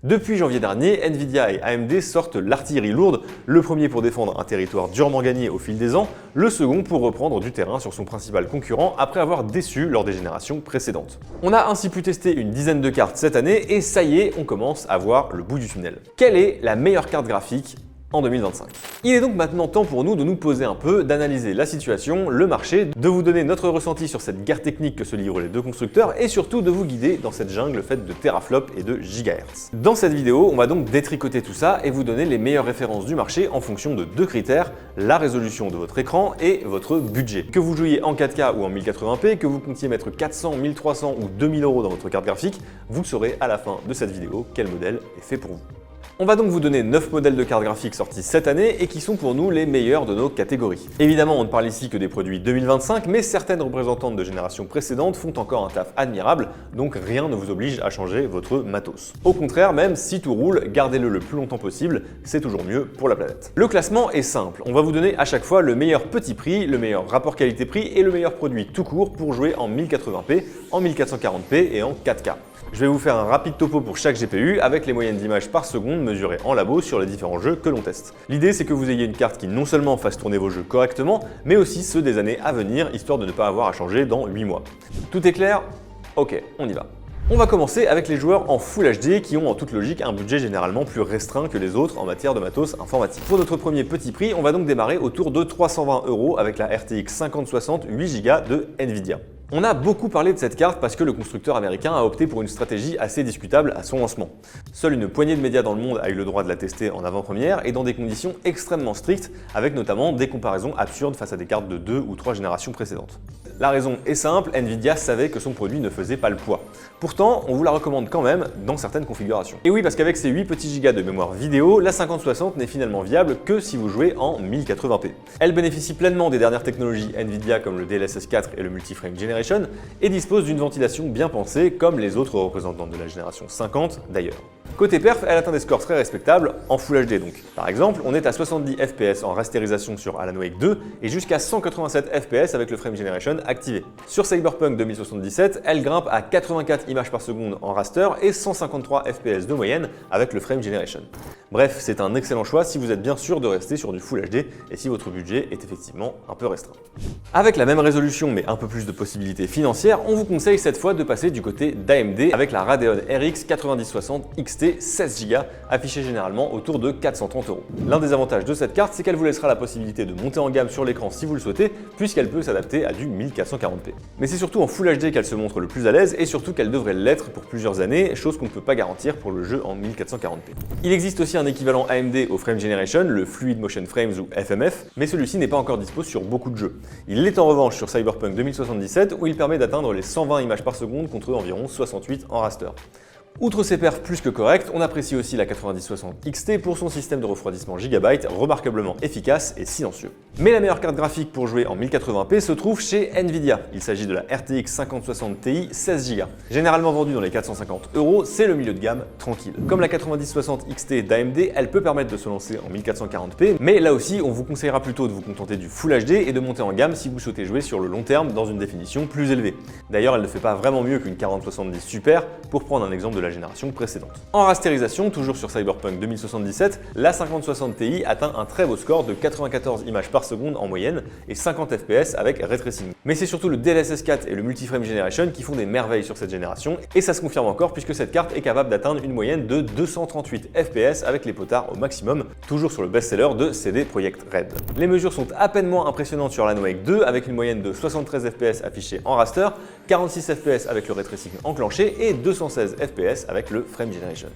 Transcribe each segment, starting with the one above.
Depuis janvier dernier, Nvidia et AMD sortent l'artillerie lourde, le premier pour défendre un territoire durement gagné au fil des ans, le second pour reprendre du terrain sur son principal concurrent après avoir déçu lors des générations précédentes. On a ainsi pu tester une dizaine de cartes cette année et ça y est, on commence à voir le bout du tunnel. Quelle est la meilleure carte graphique en 2025. Il est donc maintenant temps pour nous de nous poser un peu, d'analyser la situation, le marché, de vous donner notre ressenti sur cette guerre technique que se livrent les deux constructeurs et surtout de vous guider dans cette jungle faite de teraflops et de gigahertz. Dans cette vidéo, on va donc détricoter tout ça et vous donner les meilleures références du marché en fonction de deux critères, la résolution de votre écran et votre budget. Que vous jouiez en 4K ou en 1080p, que vous comptiez mettre 400, 1300 ou 2000 € dans votre carte graphique, vous saurez à la fin de cette vidéo quel modèle est fait pour vous. On va donc vous donner 9 modèles de cartes graphiques sortis cette année et qui sont pour nous les meilleurs de nos catégories. Évidemment, on ne parle ici que des produits 2025, mais certaines représentantes de générations précédentes font encore un taf admirable, donc rien ne vous oblige à changer votre matos. Au contraire, même si tout roule, gardez-le le plus longtemps possible, c'est toujours mieux pour la planète. Le classement est simple, on va vous donner à chaque fois le meilleur petit prix, le meilleur rapport qualité-prix et le meilleur produit tout court pour jouer en 1080p, en 1440p et en 4K. Je vais vous faire un rapide topo pour chaque GPU avec les moyennes d'images par seconde mesurées en labo sur les différents jeux que l'on teste. L'idée c'est que vous ayez une carte qui non seulement fasse tourner vos jeux correctement, mais aussi ceux des années à venir, histoire de ne pas avoir à changer dans 8 mois. Tout est clair? Ok, on y va. On va commencer avec les joueurs en Full HD qui ont en toute logique un budget généralement plus restreint que les autres en matière de matos informatique. Pour notre premier petit prix, on va donc démarrer autour de 320 € avec la RTX 5060 8Go de Nvidia. On a beaucoup parlé de cette carte parce que le constructeur américain a opté pour une stratégie assez discutable à son lancement. Seule une poignée de médias dans le monde a eu le droit de la tester en avant-première et dans des conditions extrêmement strictes, avec notamment des comparaisons absurdes face à des cartes de 2 ou 3 générations précédentes. La raison est simple, Nvidia savait que son produit ne faisait pas le poids. Pourtant, on vous la recommande quand même dans certaines configurations. Et oui, parce qu'avec ses 8 petits gigas de mémoire vidéo, la 5060 n'est finalement viable que si vous jouez en 1080p. Elle bénéficie pleinement des dernières technologies Nvidia comme le DLSS 4 et le Multi-Frame Generation et dispose d'une ventilation bien pensée comme les autres représentantes de la génération 50 d'ailleurs. Côté perf, elle atteint des scores très respectables en Full HD donc. Par exemple, on est à 70 fps en rasterisation sur Alan Wake 2 et jusqu'à 187 fps avec le Frame Generation activé. Sur Cyberpunk 2077, elle grimpe à 84 images par seconde en raster et 153 fps de moyenne avec le Frame Generation. Bref, c'est un excellent choix si vous êtes bien sûr de rester sur du Full HD et si votre budget est effectivement un peu restreint. Avec la même résolution mais un peu plus de possibilités financières, on vous conseille cette fois de passer du côté d'AMD avec la Radeon RX 9060 XT 16Go affichée généralement autour de 430 €. L'un des avantages de cette carte, c'est qu'elle vous laissera la possibilité de monter en gamme sur l'écran si vous le souhaitez, puisqu'elle peut s'adapter à du 1440p. Mais c'est surtout en Full HD qu'elle se montre le plus à l'aise et surtout qu'elle devrait l'être pour plusieurs années, chose qu'on ne peut pas garantir pour le jeu en 1440p. Il existe aussi un équivalent AMD au Frame Generation, le Fluid Motion Frames ou FMF, mais celui-ci n'est pas encore dispo sur beaucoup de jeux. Il l'est en revanche sur Cyberpunk 2077 où il permet d'atteindre les 120 images par seconde contre environ 68 en raster. Outre ses perfs plus que corrects, on apprécie aussi la 9060 XT pour son système de refroidissement Gigabyte remarquablement efficace et silencieux. Mais la meilleure carte graphique pour jouer en 1080p se trouve chez Nvidia. Il s'agit de la RTX 5060 Ti 16Go. Généralement vendue dans les 450 €, c'est le milieu de gamme tranquille. Comme la 9060 XT d'AMD, elle peut permettre de se lancer en 1440p, mais là aussi on vous conseillera plutôt de vous contenter du Full HD et de monter en gamme si vous souhaitez jouer sur le long terme dans une définition plus élevée. D'ailleurs, elle ne fait pas vraiment mieux qu'une 4070 Super pour prendre un exemple de la génération précédente. En rasterisation, toujours sur Cyberpunk 2077, la 5060 Ti atteint un très beau score de 94 images par seconde en moyenne et 50 fps avec ray tracing. Mais c'est surtout le DLSS 4 et le Multi-Frame Generation qui font des merveilles sur cette génération et ça se confirme encore puisque cette carte est capable d'atteindre une moyenne de 238 fps avec les potards au maximum, toujours sur le best-seller de CD Projekt Red. Les mesures sont à peine moins impressionnantes sur Alan Wake 2 avec une moyenne de 73 fps affichée en raster, 46 fps avec le ray tracing enclenché et 216 fps avec le Frame Generation.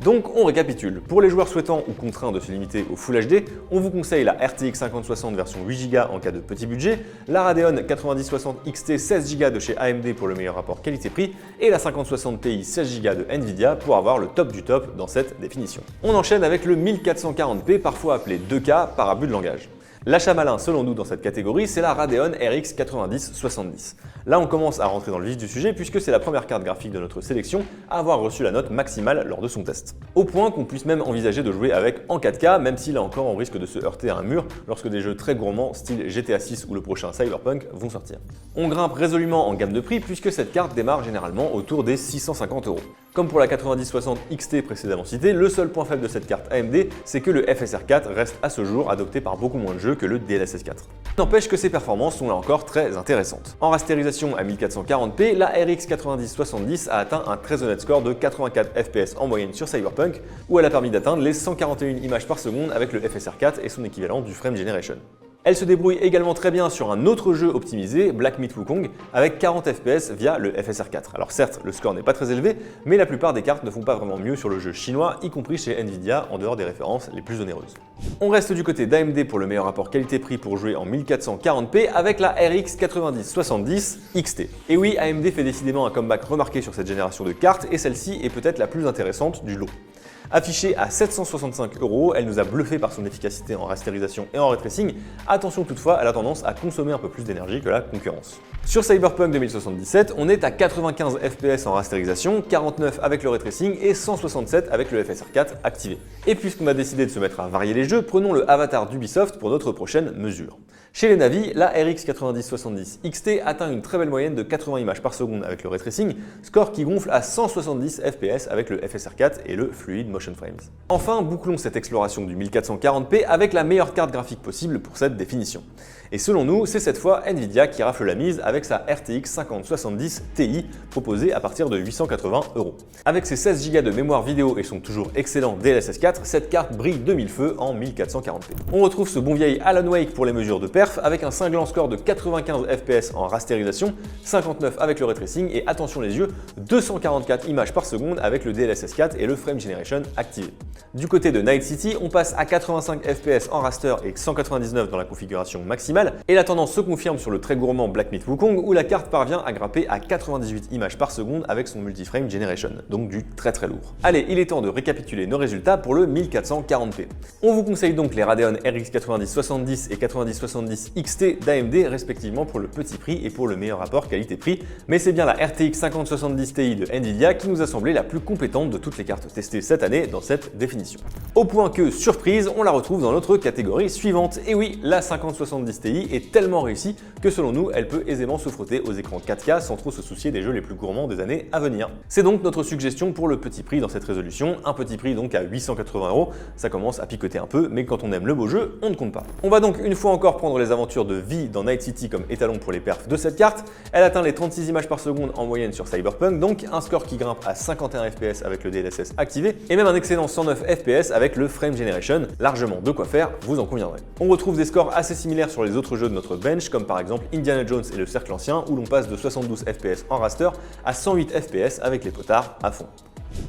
Donc on récapitule, pour les joueurs souhaitant ou contraints de se limiter au Full HD, on vous conseille la RTX 5060 version 8Go en cas de petit budget, la Radeon 9060 XT 16Go de chez AMD pour le meilleur rapport qualité-prix et la 5060 Ti 16Go de Nvidia pour avoir le top du top dans cette définition. On enchaîne avec le 1440p, parfois appelé 2K par abus de langage. L'achat malin selon nous dans cette catégorie, c'est la Radeon RX 9070. Là on commence à rentrer dans le vif du sujet puisque c'est la première carte graphique de notre sélection à avoir reçu la note maximale lors de son test. Au point qu'on puisse même envisager de jouer avec en 4K, même si là encore on risque de se heurter à un mur lorsque des jeux très gourmands style GTA 6 ou le prochain Cyberpunk vont sortir. On grimpe résolument en gamme de prix puisque cette carte démarre généralement autour des 650 €. Comme pour la 9060 XT précédemment citée, le seul point faible de cette carte AMD, c'est que le FSR4 reste à ce jour adopté par beaucoup moins de jeux que le DLSS 4. N'empêche que ses performances sont là encore très intéressantes. En rasterisation à 1440p, la RX 9070 a atteint un très honnête score de 84 fps en moyenne sur Cyberpunk, où elle a permis d'atteindre les 141 images par seconde avec le FSR4 et son équivalent du Frame Generation. Elle se débrouille également très bien sur un autre jeu optimisé, Black Myth Wukong, avec 40 fps via le FSR4. Alors certes, le score n'est pas très élevé, mais la plupart des cartes ne font pas vraiment mieux sur le jeu chinois, y compris chez Nvidia, en dehors des références les plus onéreuses. On reste du côté d'AMD pour le meilleur rapport qualité-prix pour jouer en 1440p avec la RX 9070 XT. Et oui, AMD fait décidément un comeback remarqué sur cette génération de cartes, et celle-ci est peut-être la plus intéressante du lot. Affichée à 765 €, elle nous a bluffé par son efficacité en rasterisation et en ray tracing. Attention toutefois, elle a tendance à consommer un peu plus d'énergie que la concurrence. Sur Cyberpunk 2077, on est à 95 fps en rasterisation, 49 avec le ray tracing et 167 avec le FSR4 activé. Et puisqu'on a décidé de se mettre à varier les jeux, prenons le Avatar d'Ubisoft pour notre prochaine mesure. Chez les navis, la RX 9070 XT atteint une très belle moyenne de 80 images par seconde avec le ray tracing, score qui gonfle à 170 fps avec le FSR4 et le Fluid Motion Frames. Enfin, bouclons cette exploration du 1440p avec la meilleure carte graphique possible pour cette définition. Et selon nous, c'est cette fois Nvidia qui rafle la mise avec sa RTX 5070 Ti proposée à partir de 880 €. Avec ses 16 Go de mémoire vidéo et son toujours excellent DLSS 4, cette carte brille de mille feux en 1440p. On retrouve ce bon vieil Alan Wake pour les mesures de perf avec un cinglant score de 95 fps en rasterisation, 59 avec le ray tracing et attention les yeux, 244 images par seconde avec le DLSS 4 et le Frame Generation activé. Du côté de Night City, on passe à 85 fps en raster et 199 dans la configuration maximale, et la tendance se confirme sur le très gourmand Black Myth Wukong où la carte parvient à grimper à 98 images par seconde avec son Multi-Frame Generation, donc du très lourd. Allez, il est temps de récapituler nos résultats pour le 1440p. On vous conseille donc les Radeon RX 9070 et 9070 XT d'AMD respectivement pour le petit prix et pour le meilleur rapport qualité-prix, mais c'est bien la RTX 5070 Ti de Nvidia qui nous a semblé la plus compétente de toutes les cartes testées cette année dans cette définition. Au point que, surprise, on la retrouve dans notre catégorie suivante. Et oui, la 5070 Ti est tellement réussie que selon nous, elle peut aisément se frotter aux écrans 4K sans trop se soucier des jeux les plus gourmands des années à venir. C'est donc notre suggestion pour le petit prix dans cette résolution, un petit prix donc à 880 €. Ça commence à picoter un peu, mais quand on aime le beau jeu, on ne compte pas. On va donc une fois encore prendre les aventures de Vi dans Night City comme étalon pour les perfs de cette carte. Elle atteint les 36 images par seconde en moyenne sur Cyberpunk, donc un score qui grimpe à 51 fps avec le DLSS activé, et même un excellent 109 fps avec le Frame Generation, largement de quoi faire, vous en conviendrez. On retrouve des scores assez similaires sur les autres jeux de notre bench, comme par exemple Indiana Jones et le Cercle Ancien, où l'on passe de 72 fps en raster à 108 fps avec les potards à fond.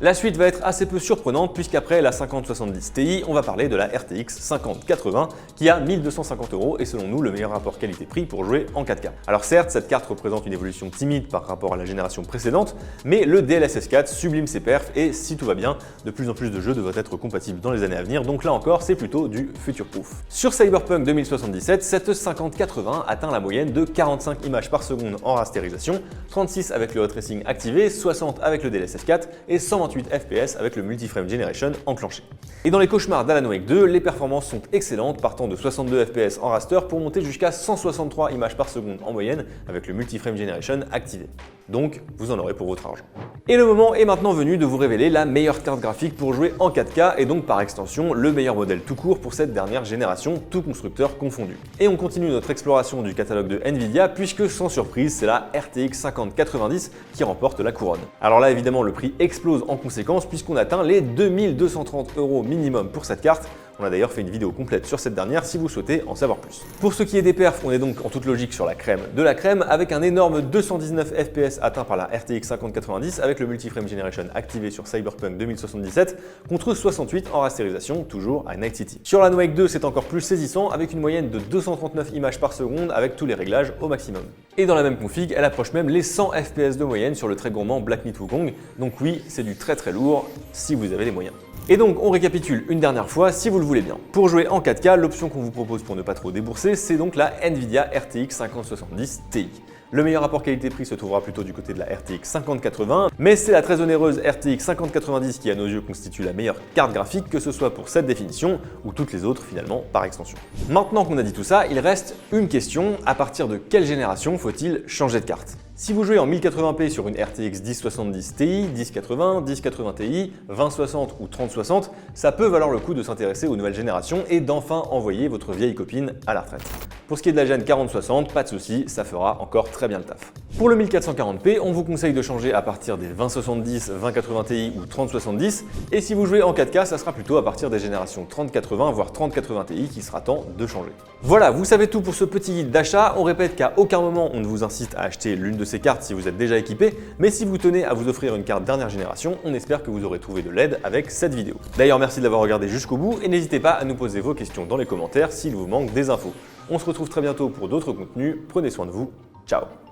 La suite va être assez peu surprenante puisqu'après la 5070 Ti, on va parler de la RTX 5080 qui a 1250 € et selon nous le meilleur rapport qualité-prix pour jouer en 4K. Alors certes, cette carte représente une évolution timide par rapport à la génération précédente, mais le DLSS 4 sublime ses perfs et si tout va bien, de plus en plus de jeux devraient être compatibles dans les années à venir, donc là encore c'est plutôt du future-proof. Sur Cyberpunk 2077, cette 5080 atteint la moyenne de 45 images par seconde en rasterisation, 36 avec le ray tracing activé, 60 avec le DLSS 4 et 128 fps avec le Multi-Frame Generation enclenché. Et dans les cauchemars d'Alan Wake 2, les performances sont excellentes, partant de 62 fps en raster pour monter jusqu'à 163 images par seconde en moyenne avec le Multi-Frame Generation activé. Donc, vous en aurez pour votre argent. Et le moment est maintenant venu de vous révéler la meilleure carte graphique pour jouer en 4K et donc par extension le meilleur modèle tout court pour cette dernière génération, tout constructeur confondu. Et on continue notre exploration du catalogue de Nvidia puisque sans surprise c'est la RTX 5090 qui remporte la couronne. Alors là évidemment le prix explose en conséquence puisqu'on atteint les 2230 € minimum pour cette carte. On a d'ailleurs fait une vidéo complète sur cette dernière si vous souhaitez en savoir plus. Pour ce qui est des perfs, on est donc en toute logique sur la crème de la crème avec un énorme 219 fps atteint par la RTX 5090 avec le Multi-Frame Generation activé sur Cyberpunk 2077 contre 68 en rasterisation toujours à Night City. Sur Alan Wake 2, c'est encore plus saisissant avec une moyenne de 239 images par seconde avec tous les réglages au maximum. Et dans la même config, elle approche même les 100 fps de moyenne sur le très gourmand Black Myth Wukong. Donc oui, c'est du très lourd si vous avez les moyens. Et donc on récapitule une dernière fois si vous le voulez bien. Pour jouer en 4K, l'option qu'on vous propose pour ne pas trop débourser, c'est donc la Nvidia RTX 5070 Ti. Le meilleur rapport qualité-prix se trouvera plutôt du côté de la RTX 5080, mais c'est la très onéreuse RTX 5090 qui à nos yeux constitue la meilleure carte graphique, que ce soit pour cette définition ou toutes les autres finalement par extension. Maintenant qu'on a dit tout ça, il reste une question, à partir de quelle génération faut-il changer de carte ? Si vous jouez en 1080p sur une RTX 1070 Ti, 1080, 1080 Ti, 2060 ou 3060, ça peut valoir le coup de s'intéresser aux nouvelles générations et d'enfin envoyer votre vieille copine à la retraite. Pour ce qui est de la Gen 4060, pas de souci, ça fera encore très bien le taf. Pour le 1440p, on vous conseille de changer à partir des 2070, 2080 Ti ou 3070, et si vous jouez en 4K, ça sera plutôt à partir des générations 3080 voire 3080 Ti qui sera temps de changer. Voilà, vous savez tout pour ce petit guide d'achat. On répète qu'à aucun moment on ne vous incite à acheter l'une de ces cartes si vous êtes déjà équipé, mais si vous tenez à vous offrir une carte dernière génération, on espère que vous aurez trouvé de l'aide avec cette vidéo. D'ailleurs, merci de l'avoir regardé jusqu'au bout et n'hésitez pas à nous poser vos questions dans les commentaires s'il vous manque des infos. On se retrouve très bientôt pour d'autres contenus, prenez soin de vous, ciao!